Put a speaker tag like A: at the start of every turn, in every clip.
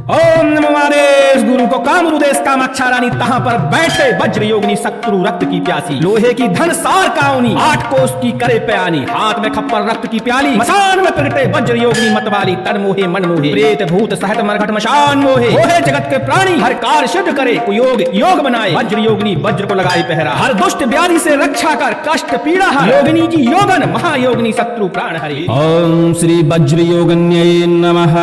A: ओम नमो आदेश गुरु को कामरूदेश कामाक्षा रानी तहां पर बैठे वज्र योगिनी शत्रु रक्त की प्यासी लोहे की धन सार काउनी 8 कोस की करे प्यानी हाथ में खप्पर रक्त की प्याली मसान में प्रगटे वज्र योगिनी मतवाली तन मोहे मन मोहे प्रेत भूत सहत मरघट मशान मोहे मोहे जगत के प्राणी हर कार्य सिद्ध करे योग योग बनाए वज्र योगिनी वज्र को लगाए पहरा हर दुष्ट व्याधि से रक्षा कर कष्ट पीड़ा हर योगिनी की योगन महायोगिनी शत्रु प्राण हरे। ओम श्री वज्र योगन्यै नमः।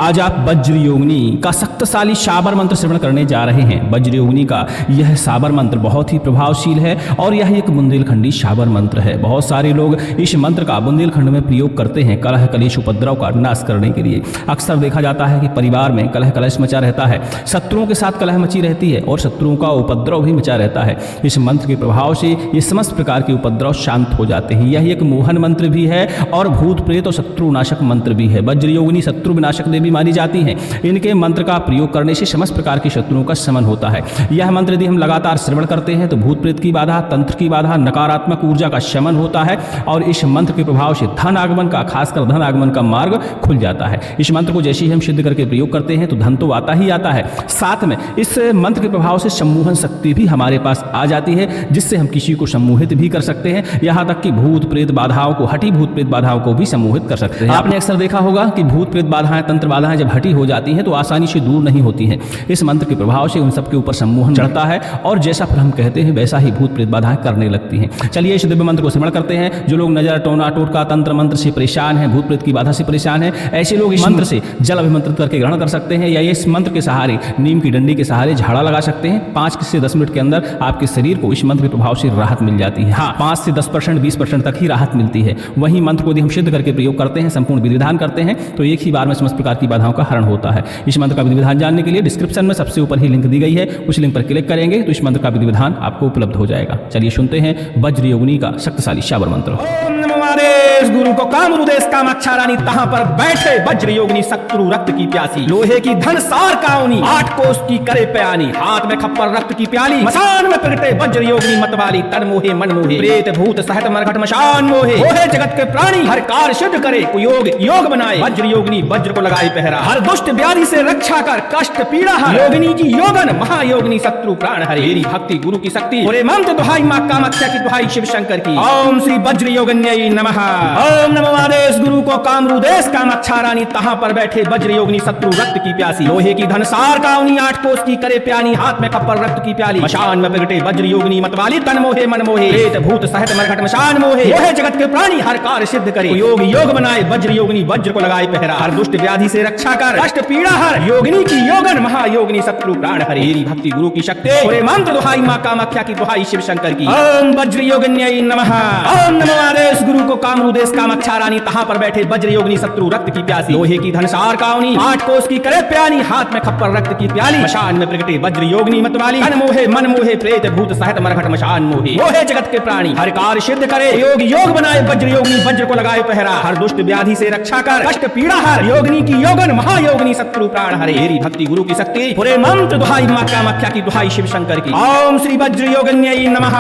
A: आज आप वज्र योगिनी का शक्तिशाली साबर मंत्र श्रवण करने जा रहे हैं। वज्र योगिनी का यह साबर मंत्र बहुत ही प्रभावशील है और यह एक बुंदेलखंडी साबर मंत्र है। बहुत सारे लोग इस मंत्र का बुंदेलखंड में प्रयोग करते हैं कलह कलेश उपद्रव का नाश करने के लिए। अक्सर देखा जाता है कि परिवार में कलह कलेश मचा रहता है, शत्रुओं के साथ कलह मची रहती है और शत्रुओं का उपद्रव भी मचा रहता है। इस मंत्र के प्रभाव से ये समस्त प्रकार के उपद्रव शांत हो जाते हैं। यह एक मोहन मंत्र भी है और भूत प्रेत और शत्रु नाशक मंत्र भी है। वज्र योगिनी शत्रु विनाशक देवी मानी जाती है। इनके मंत्र का प्रयोग करने से समस्त प्रकार के शत्रुओं का शमन होता है। यह मंत्र यदि हम लगातार श्रवण करते हैं तो भूत प्रेत की बाधा, तंत्र की बाधा, नकारात्मक ऊर्जा का शमन होता है और इस मंत्र के प्रभाव से धन आगमन का, खासकर धन आगमन का मार्ग खुल जाता है। इस मंत्र को जैसे ही हम सिद्ध करके प्रयोग करते हैं तो धन तो आता ही आता है, साथ में इस मंत्र के प्रभाव से सम्मोहन शक्ति भी हमारे पास आ जाती है, जिससे हम किसी को सम्मोहित भी कर सकते हैं। यहाँ तक कि भूत प्रेत बाधाओं को, हटी भूत प्रेत बाधाओं को भी सम्मोहित कर सकते हैं। आपने अक्सर देखा होगा कि भूत प्रेत बाधाएं, तंत्र बाधाएं जब हटी हो जाती हैं तो आसानी से दूर नहीं होती हैं। इस मंत्र के प्रभाव से उन सबके ऊपर सम्मोहन चढ़ता है और जैसा फल हम कहते हैं वैसा ही भूत प्रेत बाधाएं करने लगती हैं। चलिए इस दिव्य मंत्र को श्रवण करते हैं। जो लोग नजर, टोना, टोटका, तंत्र मंत्र से परेशान हैं, भूत प्रेत की बाधा से परेशान हैं, ऐसे लोग इस मंत्र से जल अभिमंत्रित करके ग्रहण कर सकते हैं या इस मंत्र के सहारे, नीम की डंडी के सहारे झाड़ा लगा सकते हैं। 5 से 10 मिनट के अंदर आपके शरीर को इस मंत्र के प्रभाव से राहत मिल जाती है। हाँ, 5 से 10%, 20% तक ही राहत मिलती है। वही मंत्र को यदि हम सिद्ध करके प्रयोग करते हैं, संपूर्ण विधि विधान करते हैं तो एक ही बार में समस्त प्रकार की बाधाओं का हरण होता है। इस मंत्र का विधि विधान जानने के लिए डिस्क्रिप्शन में सबसे ऊपर ही लिंक दी गई है, उस लिंक पर क्लिक करेंगे तो इस मंत्र का विधि विधान आपको उपलब्ध हो जाएगा। चलिए सुनते हैं वज्र योगिनी का शक्तिशाली साबर मंत्र। ओम नमो आदेश गुरु को कामरूदेश कामाक्षा रानी तहां पर बैठे वज्र योगिनी शत्रु रक्त की प्यासी लोहे की धन सार काउनी 8 कोस की करे प्यानी हाथ में खप्पर रक्त की प्याली मसान में प्रगटे वज्र योगिनी मतवाली तन मोहे मन मोहे प्रेत भूत सहत मरघट मशान मोहे मोहे जगत के प्राणी हर कार्य सिद्ध करे योग योग बनाए वज्र योगिनी वज्र को लगाए पहरा हर दुष्ट व्याधि से रक्षा कर कष्ट पीड़ा हर योगिनी की योगन महायोगिनी शत्रु प्राण हरे। मेरी भक्ति गुरु की शक्ति पूरे मंत्र दुहाई मां कामाख्या की दुहाई शिव शंकर की। ओम श्री वज्र योगन्यै नमः। ओम नमो आदेश गुरु को कामरूदेश कामाक्षा रानी तहां पर बैठे वज्र योगिनी शत्रु रक्त की प्यासी लोहे की धन सार काउनी 8 कोस की करे प्यानी हाथ में खप्पर रक्त की प्याली मशान में प्रगटे वज्र योगिनी मतवाली तन मोहे मन मोहे प्रेत भूत सहत मरघट मशान मोहे मोहे जगत के प्राणी हर कार्य सिद्ध करे योग योग बनाए वज्र योगिनी वज्र को लगाए पहरा हर दुष्ट व्याधि से रक्षा कर कष्ट पीड़ा हर योगिनी की योगन महायोगिनी शत्रु प्राण हरे। मेरी भक्ति गुरु की शक्ति पूरे मंत्र दुहाई मां कामाख्या की दुहाई शिव शंकर की। ओम वज्र योगन्यै नमः। ओम नमो आदेश गुरु को कामरूदेश कामाक्षा रानी तहां पर बैठे वज्र योगिनी शत्रु रक्त की प्यासी लोहे की धन सार काउनी 8 कोस की करे प्यानी हाथ में खप्पर रक्त की प्याली मशान में प्रगटे वज्र योगिनी मतवाली तन मोहे मन मोहे प्रेत भूत सहत मरघट मशान मोहे मोहे जगत के प्राणी हर कार्य सिद्ध करे योग योग बनाए वज्र योगिनी वज्र को लगाए पहरा हर दुष्ट व्याधि से रक्षा कर कष्ट पीड़ा हर योगिनी की योगन महायोगिनी शत्रु प्राण हरे। मेरी भक्ति गुरु की शक्ति पूरे मंत्र दुहाई मां कामाख्या की दुहाई शिव शंकर की। ओम श्री वज्र योगन्यै नमः।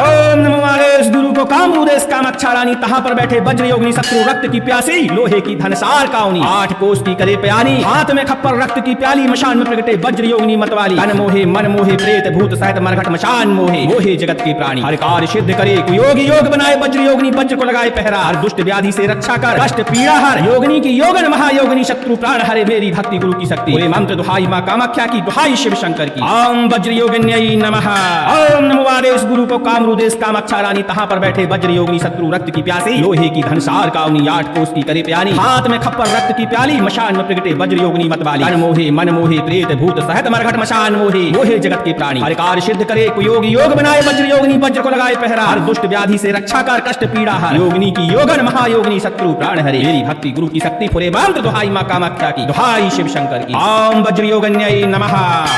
A: ओम नमो आदेश गुरु को कामरूदेश कामाक्षा रानी तहां पर बैठे वज्र योगिनी शत्रु रक्त की प्यासी लोहे की धन सार काउनी 8 कोस की करे प्यानी हाथ में खप्पर रक्त की प्याली मशान में प्रगटे वज्र योगिनी मतवाली तन मोहे मन मोहे प्रेत भूत सहत मरघट मशान मोहे मोहे जगत के प्राणी हर कार्य सिद्ध करे योग योग बनाए वज्र योगिनी वज्र को लगाए पहरा हर दुष्ट व्याधि से रक्षा कर कष्ट पीड़ा हर योगिनी की योगन महायोगिनी शत्रु प्राण हरे। मेरी भक्ति गुरु की शक्ति पूरे मंत्र दुहाई मां कामाख्या की दुहाई शिव शंकर की। ओम वज्र योगन्यै नमः। ओम नमो आदेश गुरु को कामरूदेश कामाक्षा रानी तहां पर बैठे वज्र योगिनी शत्रु रक्त की प्यासी लोहे की धन सार काउनी 8 कोस की करे प्यानी हाथ में खप्पर रक्त की प्याली मशान में प्रगटे वज्र योगिनी मतवाली तन मोहे मन मोहे प्रेत भूत सहत मरघट मशान मोहे मोहे जगत के प्राणी हर कार्य सिद्ध करे योग योग बनाए वज्र योगिनी वज्र को लगाए पहरा हर दुष्ट व्याधि से रक्षा कर कष्ट पीड़ा हर योगिनी की योगन महायोगिनी शत्रु प्राण हरे। मेरी भक्ति गुरु की शक्ति पूरे मंत्र दुहाई मां कामाख्या की दुहाई शिव शंकर की। ओम वज्र योगन्यै नमः।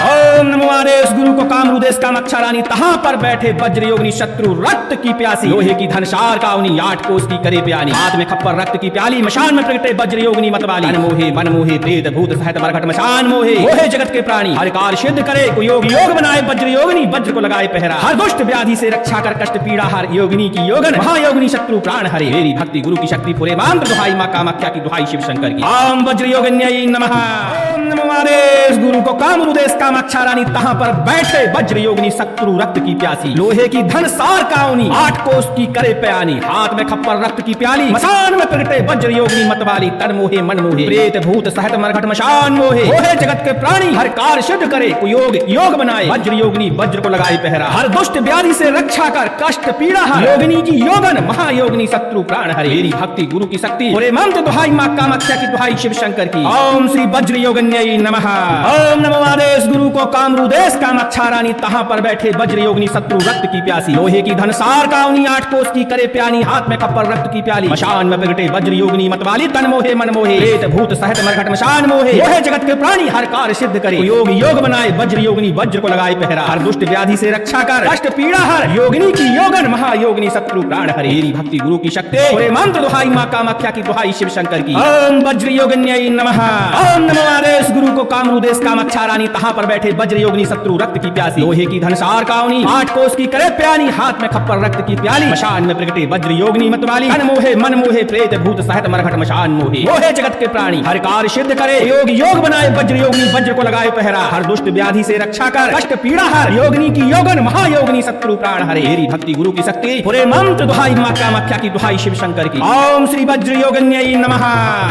A: ओम नमो आदेश गुरु को कामरूदेश कामाक्षा रानी तहां पर बैठे वज्र योगिनी शत्रु रक्त की प्यासी लोहे की धन सार काउनी 8 कोस की करे प्यानी हाथ में खप्पर रक्त की प्याली मशान में प्रगटे वज्र योगिनी मतवाली तन मोहे मन मोहे प्रेत भूत सहत मरघट मशान मोहे मोहे जगत के प्राणी हर कार्य सिद्ध करे योग योग बनाए वज्र योगिनी वज्र को लगाए पहरा हर दुष्ट व्याधि से रक्षा कर कष्ट पीड़ा हर योगिनी की योगन महायोगिनी शत्रु प्राण हरे। मेरी भक्ति गुरु की शक्ति पूरे मंत्र दुहाई मां कामाख्या की दुहाई शिव शंकर की। ओम वज्र योगन्यै नमः। ओम नमो नमोआदेश गुरु को कामरूदेश कामाक्षा रानी तहाँ पर बैठे वज्र योगिनी शत्रु रक्त की प्यासी लोहे की धन सार काउनी 8 कोस की करे प्यानी हाथ में खप्पर रक्त की प्याली मसान में प्रगटे वज्र योगिनी मतवाली तन मोहे मन मोहे प्रेत भूत सहत मरघट मशान मोहे मोहे जगत के प्राणी हर कार्य सिद्ध करे कुयोग योग बनाए वज्र योगिनी वज्र को लगाई पहरा हर दुष्ट व्याधि से रक्षा कर कष्ट पीड़ा हर योगिनी की योगन महायोगिनी शत्रु प्राण हरे मेरी भक्ति गुरु की शक्ति पूरे मंत्र दुहाई माँ कामाख्या की दुहाई शिव शंकर की ओम श्री वज्र योगन्यै नमः। ओम नमो आदेश गुरु को कामरूदेश कामाक्षा रानी तहाँ पर बैठे वज्र योगिनी शत्रु रक्त की प्यासी लोहे की धनसार काउनी 8 कोस की करे प्यानी हाथ में खप्पर रक्त की प्याली मशान में प्रगटे वज्र योगिनी मतवाली तन मोहे मन मोहे प्रेत भूत सहत मरघट मशान मोहे मोहे जगत के प्राणी हर कार्य सिद्ध करे योग योग बनाए वज्र योगिनी वज्र को लगाए पहरा हर दुष्ट व्याधि से रक्षा कर कष्ट पीड़ा हर योगिनी की योगन महायोगिनी शत्रु प्राण हरे मेरी भक्ति गुरु की शक्ति पूरे मंत्र दुहाई माँ कामाख्या की दुहाई शिव शंकर की ओम वज्र योगन्यै नमः। ओम नमो आदेश गुरु को कामरूदेश कामाक्षा रानी तहाँ पर बैठे वज्र योगिनी शत्रु रक्त की प्यासी लोहे की धनसार काउनी 8 कोस की करे प्यानी हाथ में खप्पर रक्त की प्याली मशान में प्रगटे वज्र योगिनी मतवाली तन मोहे मन मोहे प्रेत भूत सहत मरघट मशान मोहे मोहे जगत के प्राणी हर कार्य सिद्ध करे योग योग बनाए वज्र योगिनी वज्र को लगाए पहरा हर दुष्ट व्याधि से रक्षा कर कष्ट पीड़ा हर योगिनी की योगन महायोगिनी शत्रु प्राण हरे मेरी भक्ति गुरु की शक्ति पूरे मंत्र दुहाई माँ कामाख्या की दुहाई शिव शंकर की ओम श्री वज्र योगन्यै नमः।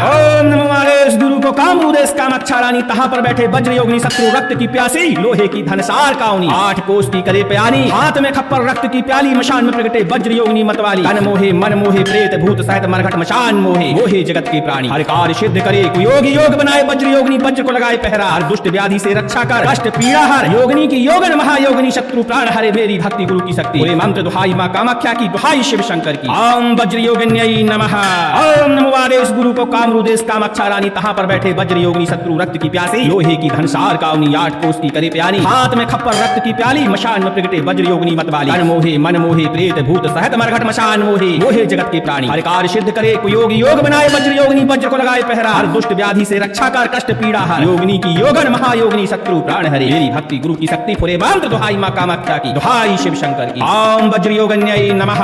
A: ओम नमो आदेश गुरु को कामरूदेश कामाक्षा रानी तहाँ पर बैठे वज्र योगिनी शत्रु रक्त की प्यासी लोहे की धनसार काउनी 8 कोस की करे प्यानी हाथ में खप्पर रक्त की प्याली मशान में प्रगटे वज्र योगिनी मतवाली तन मोहे मन मोहे प्रेत भूत सहत मरघट मशान मोहे मोहे जगत के प्राणी हर कार्य सिद्ध करे योग योग बनाए वज्र योगिनी वज्र को लगाए पहरा हर दुष्ट व्याधि से रक्षा कर कष्ट पीड़ा हर योगिनी की योगन महायोगिनी शत्रु प्राण हरे मेरी भक्ति गुरु की शक्ति पूरे मंत्र दुहाई माँ कामाख्या की दुहाई शिव शंकर की ओम वज्र योगन्यै नमः। ओम नमो आदेश गुरु को कामरूदेश कामाक्षा रानी तहाँ पर बैठे वज्र योगिनी शत्रु रक्त की प्यासी लोहे की धनसार काउनी 8 कोस की करे प्यानी हाथ में खप्पर रक्त की प्याली मशान में प्रगटे वज्र योगिनी मतवाली तन मोहे मन मोहे प्रेत भूत सहत मरघट मशान मोहे मोहे जगत के प्राणी हर कार्य सिद्ध करे योग योग बनाए वज्र योगिनी वज्र को लगाए पहरा हर दुष्ट व्याधि से रक्षा कर कष्ट पीड़ा हर योगिनी की योगन महायोगिनी शत्रु प्राण हरे मेरी भक्ति गुरु की शक्ति पूरे मंत्र दुहाई माँ कामाख्या की दुहाई शिव शंकर की ओम वज्र योगन्यै नमः।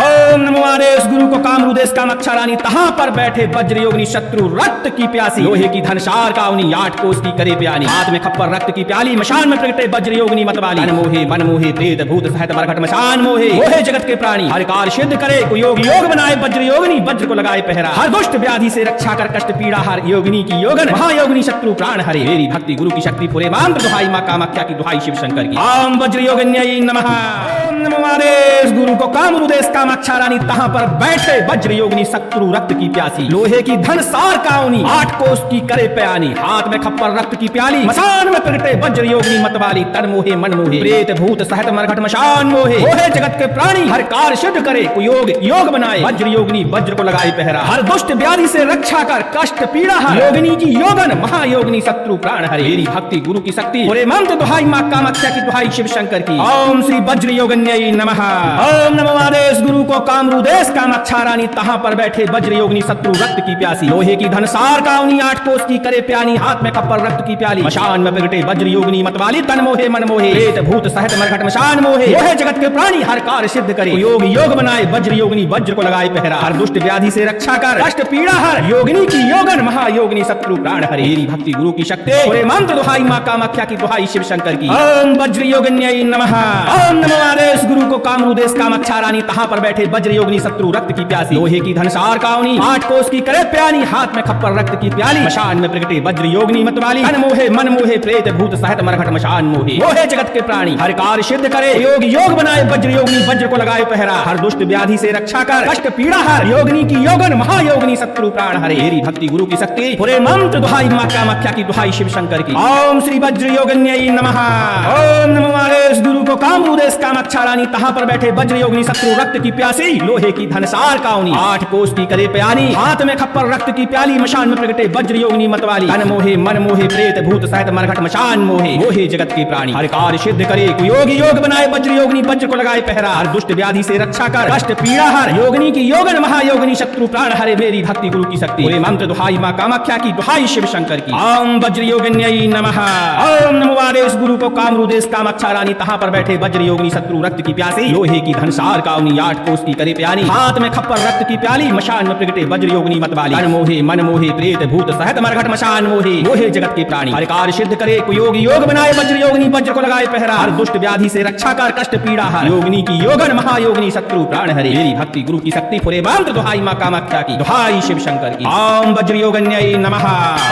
A: ओम नमो आदेश गुरु को कामरूदेश कामाक्षा रानी तहाँ पर बैठे वज्र योगिनी शत्रु रक्त की प्यासी लोहे की धनसार काउनी 8 कोस की करे प्यानी हाथ में खप्पर रक्त की प्याली मशान में प्रगटे वज्र योगिनी मतवाली तन मोहे मन मोहे प्रेत भूत सहत मरघट मशान मोहे मोहे जगत के प्राणी हर कार्य सिद्ध करे योग योग बनाए वज्र योगिनी वज्र को लगाए पहरा हर दुष्ट व्याधि से रक्षा कर कष्ट पीड़ा हर योगिनी की योगन महायोगिनी शत्रु प्राण हरे मेरी भक्ति गुरु की शक्ति पूरे मंत्र दुहाई माँ कामाख्या की दुहाई शिव शंकर की ओम वज्र योगन्यै नमः। ओम नमो आदेश गुरु को कामरूदेश कामाक्षा रानी तहाँ पर बैठे वज्र योगिनी शत्रु रक्त की प्यासी लोहे की धनसार काउनी 8 कोस की करे प्यानी हाथ में खप्पर रक्त की प्याली मशान में प्रगटे वज्र योगिनी मतवाली तन मोहे मन मोहे प्रेत भूत सहत मरघट मशान मोहे मोहे जगत के प्राणी हर कार्य सिद्ध करे योग योग बनाए वज्र योगिनी वज्र को लगाए पहरा हर दुष्ट व्याधि से रक्षा कर कष्ट पीड़ा हर योगिनी की योगन महायोगिनी शत्रु प्राण हरे मेरी भक्ति गुरु की शक्ति पूरे मंत्र दुहाई माँ कामाख्या की दुहाई शिव शंकर की ओम श्री वज्र योगन्यै नमः। ओम नमो आदेश गुरु को कामरूदेश कामाक्षा रानी तहाँ पर बैठे वज्र योगिनी शत्रु रक्त की प्यासी लोहे की धनसार काउनी 8 कोस की करे प्यानी हाथ में खप्पर रक्त की प्याली मशान में प्रगटे वज्र योगिनी मतवाली तन मोहे मन मोहे प्रेत भूत सहत मरघट मशान मोहे मोहे जगत के प्राणी हर कार्य सिद्ध करे योग योग बनाए वज्र योगिनी वज्र को लगाए पहरा हर दुष्ट व्याधि से रक्षा कर कष्ट पीड़ा हर योगिनी की योगन महायोगिनी शत्रु प्राण हरे मेरी भक्ति गुरु की शक्ति पूरे मंत्र दुहाई माँ कामाख्या की दुहाई शिव शंकर की ओम वज्र योगन्यै नमः। ओम नमो आदेश गुरु को कामरूदेश कामाक्षा रानी तहाँ पर बैठे वज्र योगिनी शत्रु रक्त की प्यासी लोहे की धनसार काउनी 8 कोस की करे प्यानी हाथ में खप्पर रक्त की प्याली मशान में प्रगटे वज्र योगिनी मतवाली तन मोहे मन मोहे प्रेत भूत सहत मरघट मशान मोहे मोहे जगत के प्राणी हर कार्य सिद्ध करे योग योग बनाए वज्र योगिनी वज्र को लगाए पहरा हर दुष्ट व्याधि से रक्षा कर कष्ट पीड़ा हर योगिनी की योगन महायोगिनी शत्रु प्राण हरे मेरी भक्ति गुरु की शक्ति पूरे मंत्र दुहाई माँ कामाख्या की दुहाई शिव शंकर की ओम श्री वज्र योगन्यै नमः। ओम नमो आदेश गुरु को कामरूदेश कामाक्षा रानी तहाँ पर बैठे वज्र योगिनी शत्रु रक्त की प्यासी लोहे की धनसार काउनी 8 कोस की करे प्यानी हाथ में खप्पर रक्त की प्याली मशान में प्रगटे वज्र योगिनी मतवाली तन मोहे मन मोहे प्रेत भूत सहत मरघट मशान मोहे मोहे जगत के प्राणी हर कार्य सिद्ध करे योग योग बनाए वज्र योगिनी वज्र को लगाए पहरा हर दुष्ट व्याधि से रक्षा कर कष्ट पीड़ा हर योगिनी की योगन महायोगिनी शत्रु प्राण हरे मेरी भक्ति गुरु की शक्ति पूरे मंत्र दुहाई माँ कामाख्या की दुहाई शिव शंकर की ओम वज्र योगन्यै नमः। ओम नमो आदेश गुरु को कामरूदेश कामाक्षा रानी तहाँ पर बैठे वज्र योगिनी शत्रु रक्त की प्यासी लोहे की धनसार काउनी 8 कोस की करे प्यानी हाथ में खप्पर रक्त की प्याली मशान में प्रगटे वज्र योगिनी मतवाली तन मोहे मन मोहे प्रेत भूत सहत मरघट मशान मोहे मोहे जगत के प्राणी हर कार्य सिद्ध करे, कोई योग योग बनाए वज्र योगिनी वज्र को लगाए पहरा, हर दुष्ट व्याधि से रक्षा कर कष्ट पीड़ा हर, योगिनी की योगन महायोगिनी शत्रु प्राण हरे, मेरी भक्ति गुरु की शक्ति पुरे मंत्र दुहाई मां कामाख्या की, दुहाई शिव शंकर की। ओम वज्र योगन्यै नमः।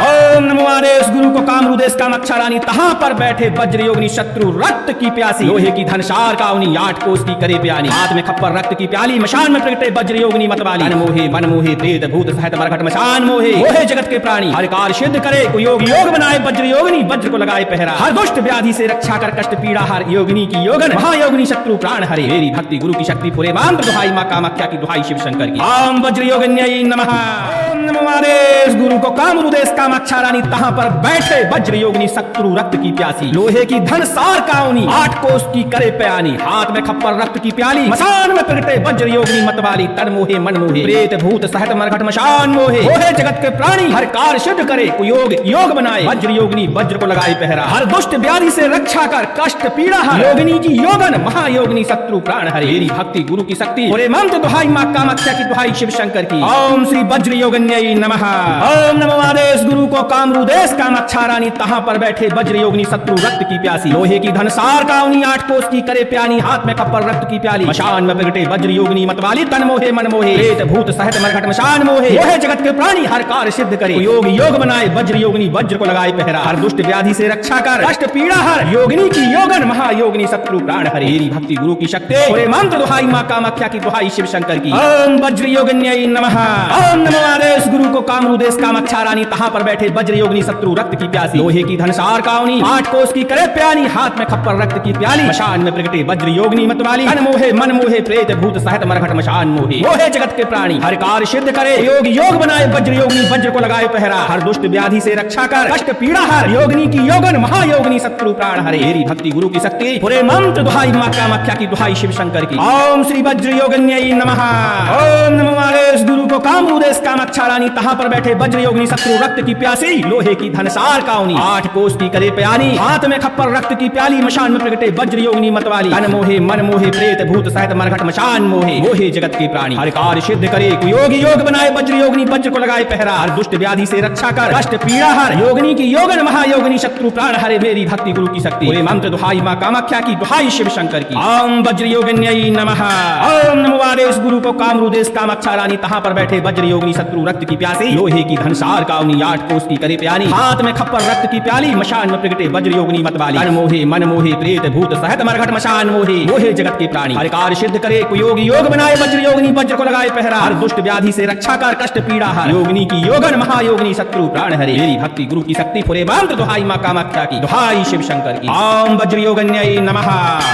A: ओम नमो आदेश गुरु को कामरूदेश कामाक्षा रानी, तहां पर बैठे वज्र योगिनी शत्रु रक्त की प्यासी, लोहे की धनसार काउनी 8 कोस की करे प्यानी, हाथ में खप्पर रक्त की प्याली, मशान में प्रगटे वज्र योगिनी मतवाली, मन मोहे प्रेत भूत सहित मरघट मशान मोहे, मोहे जगत के प्राणी हर कार्य सिद्ध करे, कोई योग योग बनाए वज्र योगिनी वज्र को लगाए पहरा, हर दुष्ट व्याधि से रक्षा कर कष्ट पीड़ा हर, योगिनी की योगन महायोगिनी शत्रु प्राण हरे, मेरी भक्ति गुरु की शक्ति पूरे मंत्र दुहाई मां कामाख्या की, दुहाई शिव शंकर की। ओम वज्र योगन्यै नमः। ओम नमो आदेश गुरु को कामरूदेश कामाक्षा रानी, तहां पर बैठे वज्र योगिनी शत्रु रक्त की प्यासी, लोहे की धनसार काउनी 8 कोस की करे प्यानी, हाथ में खप्पर रक्त की प्याली, मशान में प्रगटे वज्र योगिनी मतवाली, तन मोहे मन मोहे प्रेत भूत सहित मरघट मशान मोहे, मोहे जगत के प्राणी हर कार्य सिद्ध करे, कोई योग योग बनाए वज्र योगिनी वज्र को लगाए पहरा, हर दुष्ट व्याधि से रक्षा कर कष्ट पीड़ा हर, योगिनी की योगन महायोगिनी शत्रु प्राण हरे, मेरी भक्ति गुरु की शक्ति पूरे मंत्र दुहाई मां कामाख्या की, दुहाई शिव शंकर की। ओम श्री वज्र योगन्यै नमः। ओम नमो आदेश गुरु को कामरूदेश कामाक्षा रानी, तहां पर बैठे वज्र योगिनी शत्रु रक्त की प्यासी, लोहे की धनसार काउनी 8 कोस की करे प्यानी, हाथ में खप्पर रक्त की प्याली, मशान में प्रगटे वज्र योगिनी मतवाली, तन मोहे मन मोहे प्रेत भूत सहित मरघट मशान मोहे, मोहे जगत के प्राणी हर कार्य सिद्ध करे, योग योग बनाए वज्र योगिनी वज्र को लगाए पहरा, हर दुष्ट व्याधि से रक्षा कर कष्ट पीड़ा हर, योगिनी की योगन महायोगिनी शत्रु प्राण हरे, मेरी भक्ति गुरु की शक्ति पूरे मंत्र दुहाई मां कामाख्या की, दुहाई शिव शंकर की। ओम वज्र योगन्यै नमः। ओम नमो आदेश गुरु को कामरूदेश कामाक्षा रानी, तहां पर बैठे वज्र योगिनी शत्रु रक्त की प्यासी, लोहे की धनसार काउनी 8 कोस की करे प्यानी, हाथ में खप्पर रक्त की प्याली, मशान में प्रगटे वज्र योगिनी मतवाली, तन मोहे मन मोहे प्रेत भूत सहित मरघट मशान मोहे, मोहे जगत के प्राणी हर कार्य सिद्ध करे, योग योग बनाए वज्र योगिनी वज्र को लगाए पहरा, हर दुष्ट व्याधि से रक्षा कर कष्ट पीड़ा हर, योगिनी की योगन महायोगिनी शत्रु प्राण हरे, मेरी भक्ति गुरु की शक्ति पूरे मंत्र दुहाई मां कामाख्या की, दुहाई शिव शंकर की। ओम श्री वज्र योगन्यै नमः। ओम नमो आदेश गुरु को कामरूदेश कामाक्षा रानी, तहां पर बैठे वज्र योगिनी शत्रु रक्त की प्यासी, लोहे की धनसार काउनी 8 कोस की करे प्यानी, हाथ में खप्पर रक्त की प्याली, मशान में प्रगटे वज्र योगिनी मतवाली, तन मोहे मन मोहे प्रेत भूत सहित मरघट मशान मोहे, मोहे जगत के प्राणी हर कार्य सिद्ध करे, कोई योग योग बनाए वज्र योगिनी वज्र को लगाए पहरा, हर दुष्ट व्याधि से रक्षा कर कष्ट पीड़ा हर, योगिनी की योगन महायोगिनी शत्रु प्राण हरे, मेरी भक्ति गुरु की शक्ति पूरे मंत्र दुहाई मां कामाख्या की, दुहाई शिव शंकर की। ओम वज्र योगन्यै नमः। ओम नमो आदेश गुरु को कामरूदेश कामाक्षा रानी, तहां पर बैठे वज्र योगिनी शत्रु रक्त की प्यासी, लोहे की धनसार काउनी 8 कोस की करे प्यानी, हाथ में खप्पर रक्त की प्याली, मशान में प्रगटे वज्र योगिनी मतवाली, तन मोहे मन मोहे प्रेत भूत सहित मरघट मशान मोहे, मोहे जगत के प्राणी हर कार्य सिद्ध करे, कोई योग योग बनाए वज्र योगिनी वज्र को लगाए पहरा, हर दुष्ट व्याधि से रक्षा कर कष्ट पीड़ा हर, योगिनी की योगन महायोगिनी शत्रु प्राण हरे, मेरी भक्ति गुरु की शक्ति पूरे मंत्र दुहाई मां कामाख्या की, दुहाई शिव शंकर की। ओम वज्र योगन्यै नमः।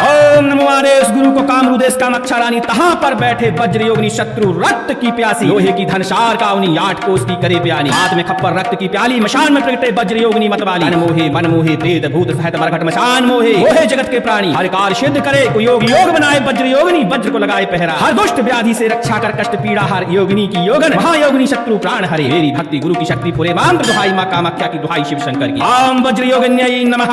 A: ओम नमो आदेश गुरु को कामरूदेश कामाक्षा रानी, तहां पर बैठे वज्र योगिनी शत्रु रक्त की प्यासी, लोहे की धनसार काउनी 8 कोस की करे प्यानी, हाथ में खप्पर रक्त की प्याली, मशान में प्रगटे वज्र योगिनी मतवाली, तन मोहे मन मोहे प्रेत भूत सहित मरघट मशान मोहे, मोहे जगत के प्राणी हर कार्य सिद्ध करे, कोई योग योग बनाए वज्र योगिनी वज्र को लगाए पहरा, हर दुष्ट व्याधि से रक्षा कर कष्ट पीड़ा हर, योगिनी की योगन महायोगिनी शत्रु प्राण हरे, मेरी भक्ति गुरु की शक्ति पूरे मंत्र दुहाई मां कामाख्या की, दुहाई शिव शंकर की। ओम वज्र योगन्यै नमः।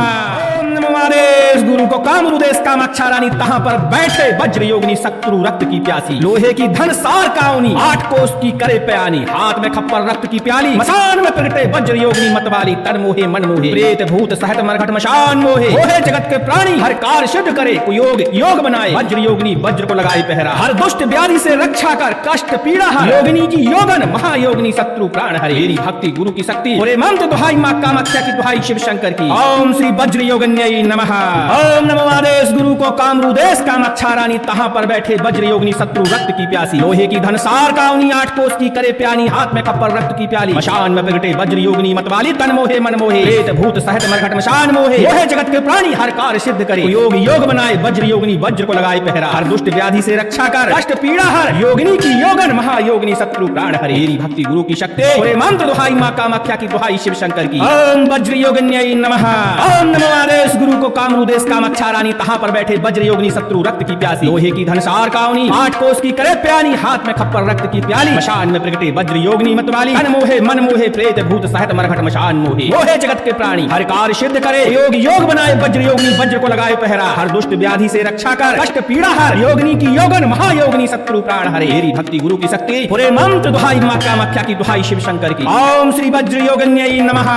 A: ओम नमो आदेश गुरु को कामरूदेश कामाक्षा रानी, तहां पर बैठे वज्र योगिनी शत्रु रक्त की प्यासी, लोहे की धनसार काउनी 8 कोस की करे प्यानी, हाथ में खप्पर रक्त की प्याली, मशान में प्रगटे वज्र योगिनी मतवाली, तन मोहे मन मोहे प्रेत भूत सहित मरघट मशान मोहे, मोहे जगत के प्राणी हर कार्य सिद्ध करे, कोई योग योग बनाए वज्र योगिनी वज्र को लगाए पहरा, हर दुष्ट व्याधि से रक्षा कर कष्ट पीड़ा हर, योगिनी की योगन महायोगिनी शत्रु प्राण हरे, मेरी भक्ति गुरु की शक्ति पूरे मंत्र दुहाई मां कामाख्या की, दुहाई शिव शंकर की। ओम श्री वज्र योगन्यै नमः। ओम नमो आदेश गुरु को कामरूदेश कामाक्षा रानी, तहां पर बैठे वज्र योगिनी शत्रु रक्त की प्यासी, लोहे की धनसार काउनी 8 कोस की करे प्यानी, हाथ में खप्पर रक्त की प्याली, मशान में प्रगटे वज्र योगिनी मतवाली, तन मोहे मन मोहे प्रेत भूत सहित मरघट मशान मोहे, मोहे जगत के प्राणी हर कार्य सिद्ध करे, योग योग बनाए वज्र योगिनी वज्र को लगाए पहरा, हर दुष्ट व्याधि से रक्षा कर कष्ट पीड़ा हर, योगिनी की योगन महायोगिनी शत्रु प्राण हरे, मेरी भक्ति गुरु की शक्ति पूरे मंत्र दुहाई मां कामाख्या की, दुहाई शिव शंकर की। ओम वज्र योगन्यै नमः। ओम नमो आदेश गुरु को कामरू देश कामाक्षा रानी, तहाँ पर बैठे वज्र योगिनी शत्रु रक्त की प्यासी। लोहे की धनसार काउनी, 8 कोस की करे प्यानी, हाथ में खप्पर रक्त की प्याली। मशान में प्रगटे वज्र योगिनी मतवाली, तन मोहे मन मोहे प्रेत भूत सहित मरघट मशान मोहे। मोहे जगत के प्राणी हर कार्य सिद्ध करे, योग योग बनाए वज्र योगिनी, वज्र को लगाए पहरा। हर दुष्ट व्याधि से रक्षा कर, कष्ट पीड़ा हर। योगिनी की योगन महायोगिनी शत्रु प्राण हरे। मेरी भक्ति गुरु की शक्ति, पूरे मंत्र दुहाई मां कामाख्या की, दुहाई शिव शंकर की। ओम श्री वज्र योगिन्यै नमः।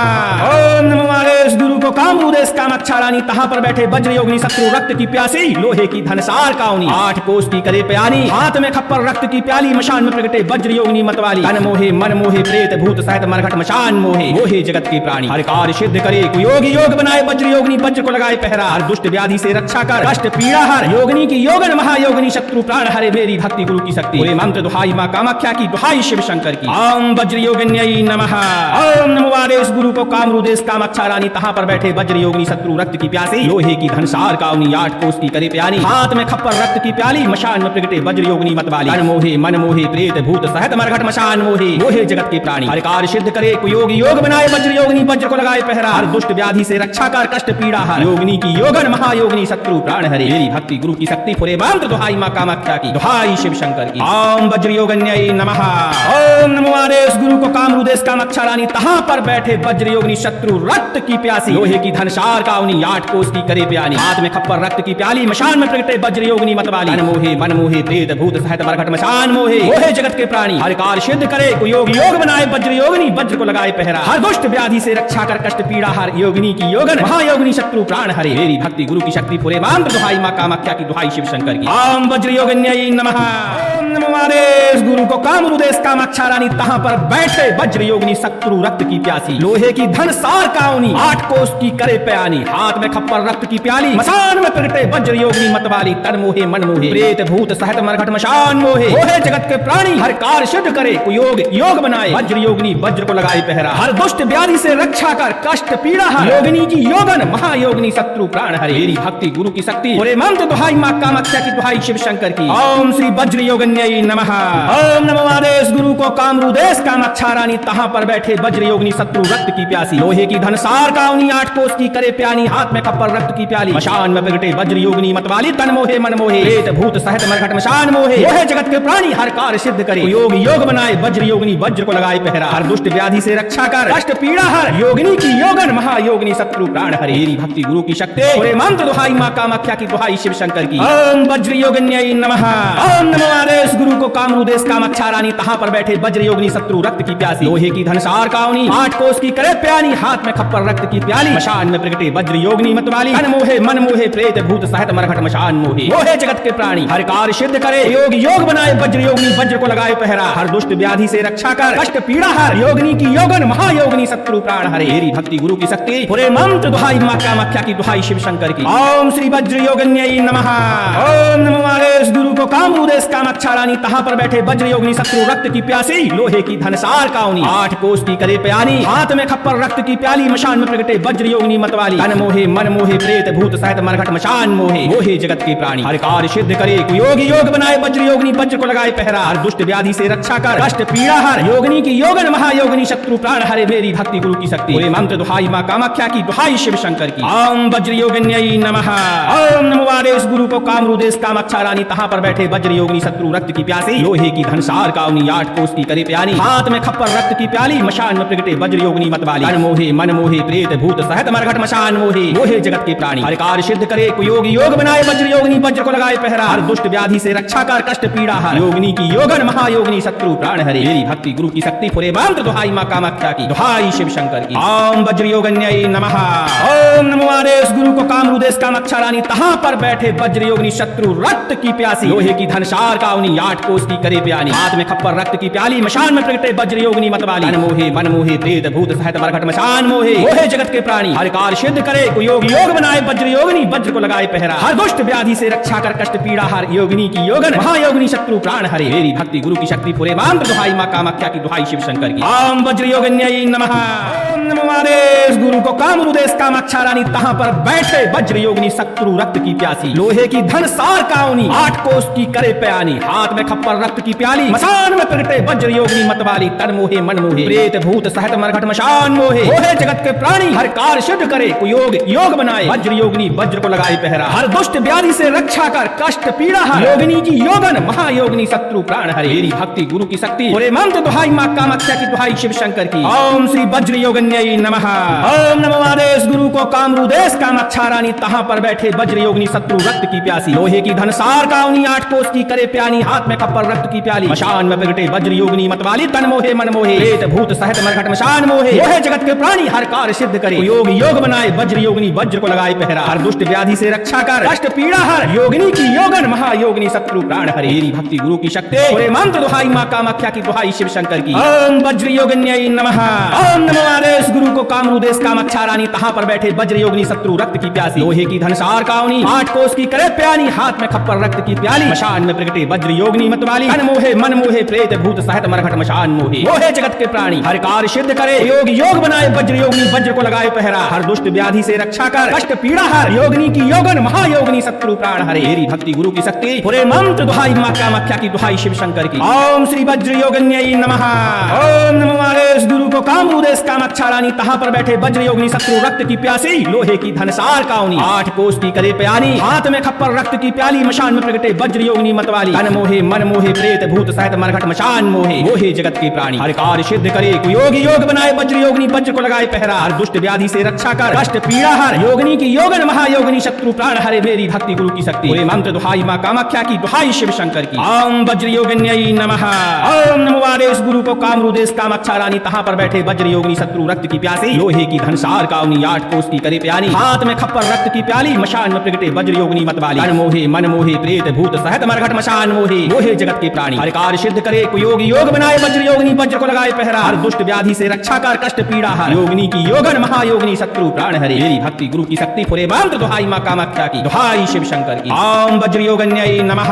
A: ओम नमो आदेश गुरु को कामरू देश कामाक्षा रानी, तहाँ पर बैठे वज्र योगिनी शत्रु रक्त की प्यासी। लोहे की धनसार काउनी, 8 कोस की करे प्यानी, हाथ में खप्पर रक्त की प्याली। मशान में प्रगटे वज्र योगिनी मतवाली, तन मोहे मन मोहे प्रेत भूत सहित मरघट मशान मोहे। मोहे जगत के प्राणी हर कार्य सिद्ध करे, योग योग बनाए वज्र योगिनी, वज्र को लगाए पहरा। हर दुष्ट व्याधि से रक्षा कर, कष्ट पीड़ा हर। योगिनी की योगन महायोगिनी शत्रु प्राण हरे। मेरी भक्ति गुरु की शक्ति, पूरे मंत्र दुहाई मां कामाख्या की, दुहाई शिव शंकर की। ओम वज्र योगिन्यै नमः। ओम नमो आदेश गुरु को कामरू देश कामाक्षा रानी, तहाँ पर बैठे वज्र योगिनी शत्रु रक्त की प्यासी। लोहे की धनसार काउनी, 8 कोस की करे प्यानी, हाथ में खप्पर रक्त की प्याली। मशान में प्रगटे वज्र योगिनी मतवाली, तन मोहे मन मोहे प्रेत भूत सहित मरघट मशान मोहे। मोहे जगत के प्राणी हर कार्य सिद्ध करे, योग योग बनाए वज्र योगिनी, वज्र को लगाए पहरा। हर दुष्ट व्याधि से रक्षा कर, कष्ट पीड़ा हर। योगिनी की योगन महायोगिनी शत्रु प्राण हरे। मेरी भक्ति गुरु की शक्ति, पूरे मंत्र दुहाई मां कामाख्या की, दुहाई शिव शंकर की। ओम वज्र योगिन्यै नमः। ओम नमो आदेश गुरु को कामरू देश कामाक्षा रानी, तहाँ पर बैठे वज्र योगिनी शत्रु रक्त की प्यासी। लोहे की धनसार काउनी, 8 कोस की करे प्यानी, हाथ में खप्पर रक्त की प्याली। मशान में प्रगटे वज्र योगिनी मतवाली, तन मोहे मन मोहे प्रेत भूत सहित मरघट मशान मोहे। मोहे जगत के प्राणी हर कार्य सिद्ध करे, योग योग बनाए वज्र योगिनी, वज्र को लगाए पहरा। हर दुष्ट व्याधि से रक्षा कर, कष्ट पीड़ा हर। योगिनी की योगन महायोगिनी शत्रु प्राण हरे। मेरी भक्ति गुरु की शक्ति, पूरे मंत्र दुहाई मां कामाख्या की, दुहाई शिव शंकर की। ओम वज्र योगिन्यै नमः। ओम नमो आदेश गुरु को कामरू देश कामाक्षा रानी, तहाँ पर बैठे वज्र योगिनी शत्रु रक्त की प्यासी। लोहे की धनसार काउनी, 8 कोस की करे प्यानी, हाथ में खप्पर रक्त की प्याली। मशान में प्रगटे वज्र योगिनी मतवाली, तन मोहे मन मोहे प्रेत भूत सहित मरघट मशान मोहे। मोहे जगत के प्राणी हर कार्य सिद्ध करे, योग योग बनाए वज्र योगिनी, वज्र को लगाए पहरा। हर दुष्ट व्याधि से रक्षा कर, कष्ट पीड़ा हर। योगिनी की योगन महायोगिनी शत्रु प्राण हरे। मेरी भक्ति गुरु की शक्ति, पूरे मंत्र दुहाई मां कामाख्या की, दुहाई शिव शंकर की। ओम श्री वज्र योगिन्यै नमः। ओम नमो आदेश गुरु को कामरू देश कामाक्षा रानी, तहाँ पर बैठे वज्र योगिनी शत्रु रक्त की प्यासी। लोहे की धनसार काउनी, 8 कोस की करे प्यानी, हाथ में खप्पर रक्त की प्याली। मशान में प्रगटे वज्र योगिनी मतवाली, तन मोहे मन मोहे प्रेत भूत सहित मरघट मशान मोहे। मोहे जगत के प्राणी हर कार्य सिद्ध करे, योग योग बनाए वज्र योगिनी, वज्र को लगाए पहरा। हर दुष्ट व्याधि से रक्षा कर, कष्ट पीड़ा हर। योगिनी की योगन महायोगिनी शत्रु प्राण हरे। मेरी भक्ति गुरु की शक्ति, पूरे मंत्र दुहाई मां कामाख्या की, दुहाई शिव शंकर की। ओम वज्र योगिन्यै नमः। ओम नमो आदेश गुरु को कामरू देश कामाक्षा रानी, तहाँ पर बैठे वज्र योगिनी शत्रु रक्त की प्यासी। लोहे की धनसार काउनी, 8 कोस की करे प्यानी, हाथ में खप्पर रक्त की प्याली। मशान में प्रगटे वज्र योगिनी मतवाली, तन मोहे मन मोहे प्रेत भूत सहित मरघट मशान मोहे। मोहे जगत के प्राणी हर कार्य सिद्ध करे, योग योग बनाए वज्र योगिनी, वज्र को लगाए पहरा। हर दुष्ट व्याधि से रक्षा कर, कष्ट पीड़ा हर। योगिनी की योगन महायोगिनी शत्रु प्राण हरे। मेरी भक्ति गुरु की शक्ति, पूरे मंत्र दुहाई मां कामाख्या की, दुहाई शिव शंकर की। ओम श्री वज्र योगिन्यै नमः। ओम नमो आदेश गुरु को कामरू देश कामाक्षा रानी, तहाँ पर बैठे वज्र योगिनी शत्रु रक्त की प्यासी। लोहे की धनसार काउनी, 8 कोस की करे प्यानी, हाथ में खप्पर रक्त की प्याली। मशान में प्रगटे वज्र योगिनी मतवाली, तन मोहे मन मोहे प्रेत भूत सहित मरघट मशान मोहे। मोहे जगत के प्राणी हर कार्य सिद्ध करे, योग योग बनाए वज्र योगिनी, वज्र को लगाए पहरा। हर दुष्ट व्याधि से रक्षा कर, कष्ट पीड़ा हर। योगिनी की योगन महायोगिनी शत्रु प्राण हरे। मेरी भक्ति गुरु की शक्ति, पूरे मंत्र दुहाई मां कामाख्या की, दुहाई शिव शंकर की। ओम वज्र योगिन्यै नमः। ओम नमो आदेश गुरु को कामरू देश कामाक्षा रानी, तहाँ पर बैठे वज्र योगिनी शत्रु रक्त की प्यासी। लोहे की धनसार काउनी, 8 कोस की करे प्यानी, हाथ में खप्पर रक्त की प्याली। मशान में प्रगटे वज्र योगिनी मतवाली, तन मोहे मन मोहे प्रेत भूत सहित मरघट मशान मोहे। मोहे जगत के प्राणी हर कार्य सिद्ध करे, योग योग बनाए वज्र योगिनी, वज्र को लगाए पहरा। हर दुष्ट व्याधि से रक्षा कर, कष्ट पीड़ा हर। योगिनी की योगन महायोगिनी शत्रु प्राण हरे। मेरी भक्ति गुरु की शक्ति, पूरे मंत्र दुहाई मां कामाख्या की, दुहाई शिव शंकर की। ओम वज्र योगिन्यै नमः। ओम नमो आदेश गुरु को कामरू देश कामाक्षा रानी, तहाँ पर बैठे वज्र योगिनी शत्रु रक्त की प्यासी। लोहे की धनसार काउनी, 8 कोस की करे प्यानी, हाथ में खप्पर रक्त की प्याली। मशान में प्रगटे वज्र योगिनी मतवाली, तन मोहे मन मोहे प्रेत भूत सहित मरघट मशान मोहे। मोहे जगत के प्राणी हर कार्य सिद्ध करे, योग योग बनाए वज्र योगिनी, वज्र को लगाए पहरा। हर दुष्ट व्याधि से रक्षा कर, कष्ट पीड़ा हर। योगिनी की योगन महायोगिनी शत्रु प्राण हरे। मेरी भक्ति गुरु की शक्ति, पूरे मंत्र दुहाई मां कामाख्या की, दुहाई शिव शंकर की। ओम वज्र योगिन्यै नमः। नमो आदेश गुरु को कामरूदेश कामाक्षा रानी तहाँ पर बैठे वज्र योगिनी शत्रु रक्त की प्यासी लोहे की धन सार काउनी 8 कोस की करे प्यानी हाथ में खप्पर रक्त की प्याली मसान में प्रगटे वज्र योगिनी मतवाली तन मोहे मन मोहे प्रेत भूत सहत मरघट मशान मोहे मोहे जगत के प्राणी हर कार्य सिद्ध करे कुयोग योग बनाए वज्र योगिनी वज्र को लगाए पहरा हर दुष्ट व्याधि से रक्षा कर कष्ट पीड़ा हर योगिनी की योगन महायोगिनी शत्रु प्राण हरे मेरी भक्ति गुरु की शक्ति पूरे मंत्र दुहाई माँ कामाख्या की दुहाई शिव शंकर की ओम श्री वज्र योगन्यै नमः। ओम नमो आदेश गुरु को कामरूदेश कामाक्षा रानी तहाँ पर बैठे वज्र योगिनी शत्रु रक्त की प्यासी लोहे की धन सार काउनी 8 कोस की करे प्यानी हाथ में खप्पर रक्त की प्याली मशान में प्रगटे वज्र योगिनी मतवाली तन मोहे मन मोहे प्रेत भूत सहत मरघट मशान मोहे मोहे जगत के प्राणी हर कार्य सिद्ध करे योग योग बनाए वज्र योगिनी वज्र को लगाए पहरा हर दुष्ट व्याधि से रक्षा कर कष्ट पीड़ा हर योगिनी की योगन महायोगिनी शत्रु प्राण हरे मेरी भक्ति गुरु की शक्ति पूरे मंत्र दुहाई माँ कामाख्या की दुहाई शिव शंकर की ओम वज्र योगन्यै नमः। ओम नमो आदेश गुरु को कामरूदेश कामाक्षा रानी तहाँ पर बैठे वज्र योगिनी शत्रु रक्त की प्यासी लोहे की धन सार काउनी 8 कोस की करे प्यानी हाथ में खप्पर रक्त की प्याली मशान में प्रगटे वज्र योगिनी मतवाली तन मोहे मन मोहे प्रेत भूत सहत मरघट मशान मोहे मोहे जगत के प्राणी हर कार्य सिद्ध करे योग योग बनाए वज्र योगिनी वज्र को लगाए पहरा हर दुष्ट व्याधि से रक्षा कर कष्ट पीड़ा हर योगिनी की योगन महायोगिनी शत्रु प्राण हरे मेरी भक्ति गुरु की शक्ति पूरे मंत्र दुहाई माँ कामाख्या की दुहाई शिव शंकर की ओम श्री वज्र योगन्यै नमः। ओम नमो आदेश गुरु को कामरूदेश कामाक्षा रानी तहाँ पर बैठे वज्र योगिनी शत्रु रक्त की प्यासी लोहे की धन सार काउनी 8 कोस की करे प्यानी हाथ में खप्पर रक्त की प्याली मशान में प्रगटे वज्र योगिनी मतवाली तन मोहे मन मोहे प्रेत भूत सहत मरघट मशान मोहे मोहे जगत के प्राणी हर कार्य सिद्ध करे योग योग बनाए वज्र योगिनी वज्र को लगाए पहरा हर दुष्ट व्याधि से रक्षा कर कष्ट पीड़ा हर योगिनी की योगन महायोगिनी शत्रु प्राण हरे मेरी भक्ति गुरु की शक्ति पूरे मंत्र दुहाई माँ कामाख्या की दुहाई शिव शंकर की ओम वज्र योगन्यै नमः। ओम नमो आदेश गुरु को कामरूदेश कामाक्षा रानी तहाँ पर बैठे वज्र योगिनी शत्रु रक्त की प्यासी लोहे की धन सार काउनी 8 कोस की करे प्यानी हाथ में खप्पर रक्त की प्याली मशान में प्रगटे वज्र योगिनी मतवाली तन मोहे मन मोहे प्रेत भूत सहत मरघट मशान मोहे मोहे जगत के प्राणी हर कार्य सिद्ध करे योग योग बनाए वज्र योगिनी वज्र को लगाए पहरा हर दुष्ट व्याधि से रक्षा कर कष्ट पीड़ा हर योगिनी की योगन महायोगिनी शत्रु प्राण हरे मेरी भक्ति गुरु की शक्ति पूरे मंत्र दुहाई माँ कामाख्या की दुहाई शिव शंकर की ओम वज्र योगन्यै नमः।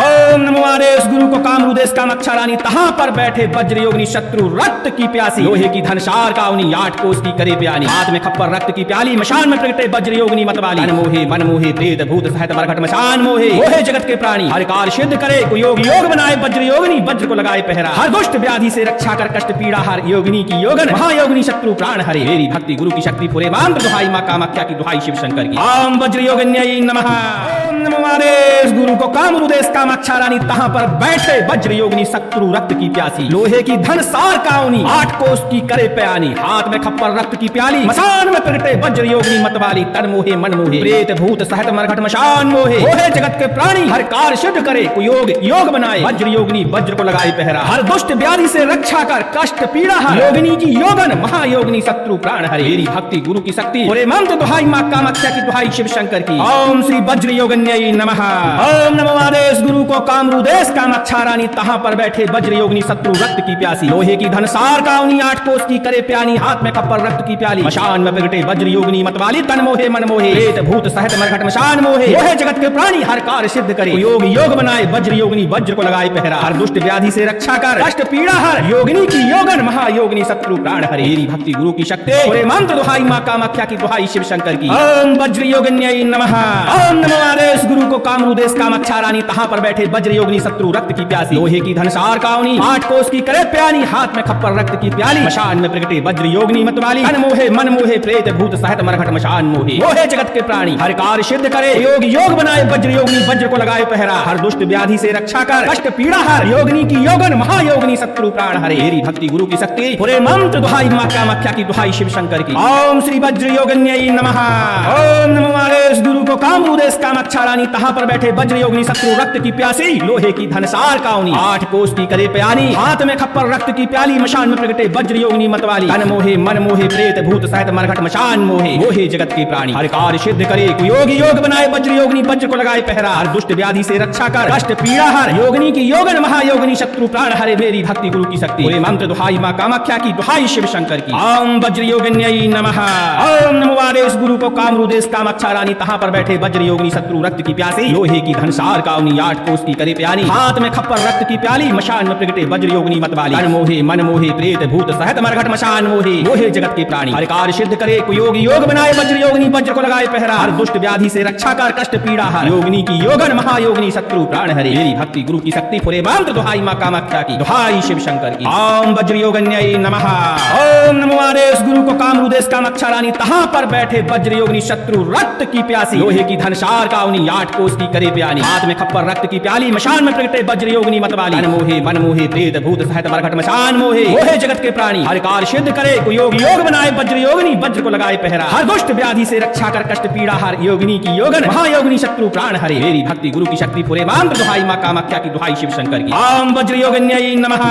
A: ओम नमो आदेश गुरु को कामरूदेश कामाक्षा रानी तहाँ पर बैठे वज्र योगिनी शत्रु रक्त की प्यासी लोहे की धन सार काउनी 8 कोस की करे प्यानी हाथ में खप्पर रक्त की प्याली मशान में प्रगटे वज्र योगिनी मतवाली तन मोहे मन मोहे प्रेत भूत सहत मरघट मशान मोहे मोहे जगत के प्राणी हर कार्य सिद्ध करे योग योग बनाए वज्र योगिनी वज्र को लगाए पहरा हर दुष्ट व्याधि से रक्षा कर कष्ट पीड़ा हर योगिनी की योगन महायोगिनी शत्रु प्राण हरे मेरी भक्ति गुरु की शक्ति पूरे मंत्र दुहाई माँ कामाख्या की दुहाई शिव शंकर की ओम वज्र योगन्यै नमः। ओम नमो आदेश गुरु को कामरूदेश कामाक्षा रानी तहाँ पर बैठे वज्र योगिनी शत्रु रक्त की प्यासी लोहे की धन सार काउनी 8 कोस की करे प्यानी हाथ में खप्पर रक्त की प्याली मशान में प्रगटे वज्र योगिनी मतवाली तन मोहे मन मोहे प्रेत भूत सहत मरघट मशान मोहे मोहे जगत के प्राणी हर कार्य सिद्ध करे योग योग बनाए वज्र योगिनी वज्र को लगाए पहरा हर दुष्ट व्याधि से रक्षा कर कष्ट पीड़ा हर योगिनी की योगन महायोगिनी शत्रु प्राण हरे मेरी भक्ति गुरु की शक्ति पूरे मंत्र दुहाई माँ कामाख्या की दुहाई शिव शंकर की ओम श्री वज्र योगन्यै नमः। ओम नमो आदेश गुरु को कामरूदेश कामाक्षा रानी तहाँ पर बैठे वज्र योगिनी शत्रु रक्त की प्यासी लोहे की धन सार काउनी 8 कोस की करे प्यानी हाथ में खप्पर रक्त की प्याली मशान में प्रगटे वज्र योगिनी मतवाली तन मोहे मन मोहे प्रेत भूत सहत मरघट मशान मोहे मोहे जगत के प्राणी हर कार्य सिद्ध करे योग योग बनाए वज्र योगिनी वज्र को लगाए पहरा हर दुष्ट व्याधि से रक्षा कर कष्ट पीड़ा हर योगिनी की योगन महायोगिनी शत्रु प्राण हरे मेरी भक्ति गुरु की शक्ति पूरे मंत्र दुहाई माँ कामाख्या की दुहाई शिव शंकर की ओम वज्र योगन्यै नमः। ओम नमो आदेश गुरु को कामरूदेश कामाक्षा रानी तहाँ पर बैठे वज्र योगिनी शत्रु रक्त की प्यासी लोहे की धन सार काउनी 8 कोस की करे प्यानी हाथ में खप्पर रक्त की प्याली मशान में प्रगटे वज्र योगिनी मतवाली तन मोहे मन मोहे प्रेत भूत सहत मरघट मशान मोहे मोहे जगत के प्राणी हर कार्य सिद्ध करे योग योग बनाए वज्र योगिनी वज्र को लगाए पहरा हर दुष्ट व्याधि से रक्षा कर कष्ट पीड़ा हर योगिनी की योगन महायोगिनी शत्रु प्राण हरे मेरी भक्ति गुरु की शक्ति पूरे मंत्र दुहाई माँ कामाख्या की दुहाई शिव शंकर की ओम श्री वज्र योगन्यै नमः। ओम नमो आदेश गुरु को कामरूदेश कामाक्षा रानी तहाँ पर बैठे वज्र योगिनी शत्रु रक्त की प्यासी लोहे की धन सार काउनी 8 कोस की करे प्यानी हाथ में खप्पर रक्त की प्याली मशान में प्रगटे वज्र योगिनी मतवाली तन मोहे मन मोहे प्रेत भूत सहत मरघट मशान मोहे मोहे जगत के प्राणी हर कार्य सिद्ध करे योग योग बनाए वज्र योगिनी वज्र को लगाए पहरा हर दुष्ट व्याधि से रक्षा कर कष्ट पीड़ा हर योगिनी की योगन महायोगिनी शत्रु प्राण हरे मेरी भक्ति गुरु की शक्ति पूरे मंत्र दुहाई माँ कामाख्या की दुहाई शिव शंकर की ओम वज्र योगन्यै नमः। ओम नमो आदेश गुरु को कामरूदेश कामाक्षा रानी तहाँ पर बैठे वज्र योगिनी शत्रु रक्त की प्यासी, लोहे की धनसार काउनी 8 कोस की करे प्यानी, हाथ में खप्पर रक्त की प्याली, मशान में प्रगटे वज्र योगिनी मतवाली, तन मोहे मन मोहे प्रेत भूत सहत मरघट मशान मोहे, मोहे जगत के प्राणी, हर कार्य सिद्ध करे कुयोग योग बनाए, वज्र योगिनी वज्र को लगाए पहरा, हर दुष्ट व्याधि से रक्षा कर कष्ट पीड़ा हर, योगिनी की योगन महायोगिनी शत्रु प्राण हरे, मेरी भक्ति गुरु की शक्ति फुरे मंत्र दुहाई मां कामाख्या की, दुहाई शिव शंकर की। ओम वज्र योगन्यै नमः। ओम नमो आदेश गुरु को कामरूदेश कामाक्षा रानी, तहां पर बैठे वज्र योगिनी शत्रु रक्त की प्यासी, लोहे की धनसार काउनी 8 कोस की करे प्यानी, हाथ में खप्पर रक्त की प्याली, मशान में प्रगटे वज्र योगिनी मतवाली, तन मोहे मन मोहे प्रेत भूत सहत मरघट मशान मोहे, मोहे जगत के प्राणी, हर कार्य सिद्ध करे कुयोग योग बनाए, वज्र योगिनी वज्र को लगाए पहरा, हर दुष्ट व्याधि से रक्षा कर कष्ट पीड़ा हर, योगिनी की योगन महायोगिनी शत्रु प्राण हरे, मेरी भक्ति गुरु की शक्ति पूरे मंत्र दुहाई मां कामाख्या की, दुहाई शिव शंकर की। ओम वज्र योगन्यै नमः।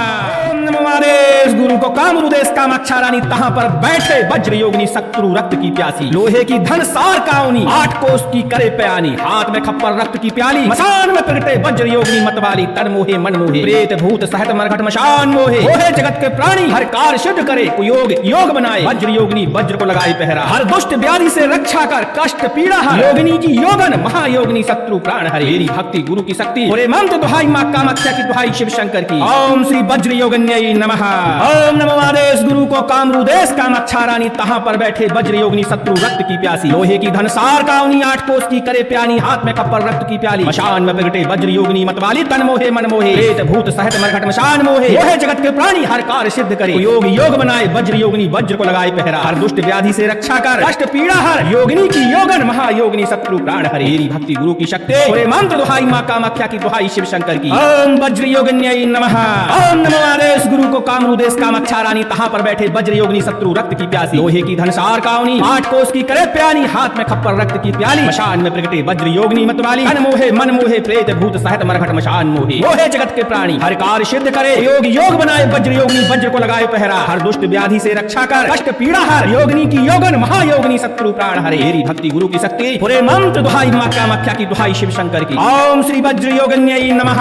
A: ओम नमो आदेश गुरु को कामरूदेश कामाक्षा रानी, तहां पर बैठे वज्र योगिनी शत्रु रक्त की प्यासी, लोहे की धनसार काउनी 8 कोस की करे प्यानी, हाथ में खप्पर रक्त की प्याली, मशान में प्रगटे वज्र योगिनी मतवाली, तन मोहे मन मोहे प्रेत भूत सहत मरघट मशान मोहे, मोहे जगत के प्राणी, हर कार्य सिद्ध करे कुयोग योग बनाए, वज्र योगिनी वज्र को लगाए पहरा, हर दुष्ट व्याधि से रक्षा कर कष्ट पीड़ा हर, योगिनी की योगन महायोगिनी शत्रु प्राण हरे, मेरी भक्ति गुरु की शक्ति पूरे मंत्र दुहाई मां कामाख्या की, दुहाई शिव शंकर की। ओम श्री वज्र योगन्यै नमः। ओम नमो आदेश गुरु को कामरूदेश कामाक्षा रानी, तहां पर बैठे वज्र योगिनी शत्रु रक्त की प्यासी, लोहे की धनसार काउनी 8 कोस की करे प्यानी, हाथ में खप्पर रक्त की प्याली, मशान में प्रगटे वज्र योगिनी मतवाली, तन मोहे मन मोहे प्रेत भूत सहत मरघट मशान मोहे, मोहे जगत के प्राणी, हर कार्य सिद्ध करे योग योग बनाए, वज्र योगिनी वज्र को लगाए पहरा, हर दुष्ट व्याधि से रक्षा कर कष्ट पीड़ा हर, योगिनी की योगन महायोगिनी शत्रु प्राण हरे, मेरी भक्ति गुरु की शक्ति पूरे मंत्र दुहाई मां कामाख्या की, दुहाई शिव शंकर की। ओम वज्र योगन्यै नमः। ओम नमो आदेश गुरु को कामरूदेश कामाक्षा रानी, तहां पर बैठे वज्र योगिनी शत्रु रक्त की प्यासी, लोहे की धनसार काउनी 8 कोस की करे प्यानी, हाथ में खप्पर रक्त की प्याली, मशान में प्रगटे वज्र योगिनी मतवाली, तन मोहे मन मोहे प्रेत भूत सहत मरघट मशान मोहे, मोहे जगत के प्राणी, हर कार्य सिद्ध करे योग योग बनाए, वज्र योगिनी वज्र को लगाए पहरा, हर दुष्ट व्याधि से रक्षा कर कष्ट पीड़ा हर, योगिनी की योगन महायोगिनी शत्रु प्राण हरे, मेरी भक्ति गुरु की शक्ति पूरे मंत्र दुहाई मां कामाख्या की, दुहाई शिव शंकर की। ओम श्री वज्र योगन्यै नमः।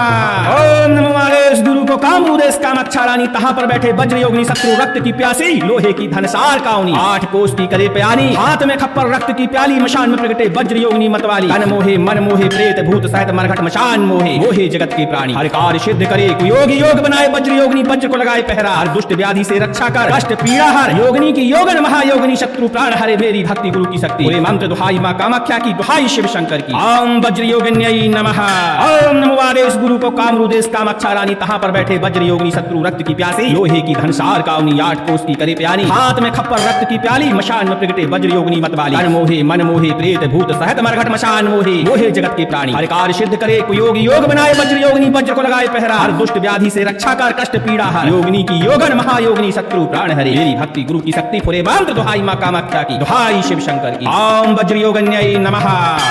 A: ओम नमो आदेश गुरु को कामरूदेश कामाक्षा रानी, तहां पर बैठे वज्र योगिनी शत्रु रक्त की प्यासी, लोहे की धनसार काउनी 8 कोस की करे प्यानी, हाथ में खप्पर रक्त की प्याली, मशान में प्रगटे वज्र योगिनी मतवाली, तन मोहे मन मोहे प्रेत भूत सहत मरघट मशान मोहे, मोहे जगत के प्राणी, हर कार्य सिद्ध करे कुयोग योग बनाए, वज्र योगिनी वज्र को लगाए पहरा, हर दुष्ट व्याधि से रक्षा कर कष्ट पीड़ा हर, योगिनी की योगन महायोगिनी शत्रु प्राण हरे, मेरी भक्ति गुरु की शक्ति पूरे मंत्र दुहाई मां कामाख्या की, दुहाई शिव शंकर की। ओम वज्र योगन्यै नमः। ओम नमो आदेश गुरु को कामरूदेश कामाक्षा रानी, तहां पर बैठे वज्र योगिनी शत्रु रक्त की प्यासी, लोहे की धनसार काउनी 8 कोस की करे प्यानी, हाथ में खप्पर रक्त की प्याली, मशान में प्रगटे वज्र योगिनी मतवाली, तन मोहे मन मोहे प्रेत भूत सहत मरघट मशान मोहे, मोहे जगत के प्राणी, हर कार्य सिद्ध करे कुयोग योग बनाए, वज्र योगिनी वज्र को लगाए पहरा, हर दुष्ट व्याधि से रक्षा कर कष्ट पीड़ा हर, योगिनी की योगन महायोगिनी शत्रु प्राण हरे, मेरी भक्ति गुरु की शक्ति पूरे मंत्र दुहाई मां कामाख्या की, दुहाई शिव शंकर की। ओम वज्र योगन्यै नमः।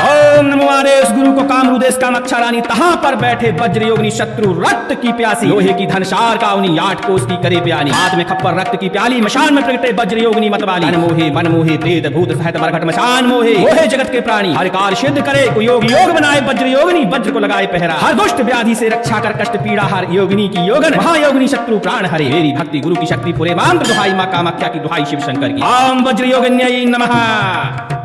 A: ओम नमो आदेश गुरु को कामरूदेश कामाक्षा रानी, तहां पर बैठे वज्र योगिनी शत्रु रक्त की प्यासी, लोहे की धनसार काउनी 8 कोस की करे प्यानी, हाथ में खप्पर रक्त की प्याली, मशान में प्रगटे वज्र योगिनी मतवाली, तन मोहे मन मोहे प्रेत भूत सहत मरघट मशान मोहे, मोहे जगत के प्राणी, हर कार्य सिद्ध करे कुयोग योग बनाए, वज्र योगिनी वज्र को लगाए पहरा, हर दुष्ट व्याधि से रक्षा कर कष्ट पीड़ा हर, योगिनी की योगन महायोगिनी शत्रु प्राण हरे, मेरी भक्ति गुरु की शक्ति पूरे मंत्र दुहाई मां कामाख्या की, दुहाई शिव शंकर की। ओम वज्र योगन्यै नमः।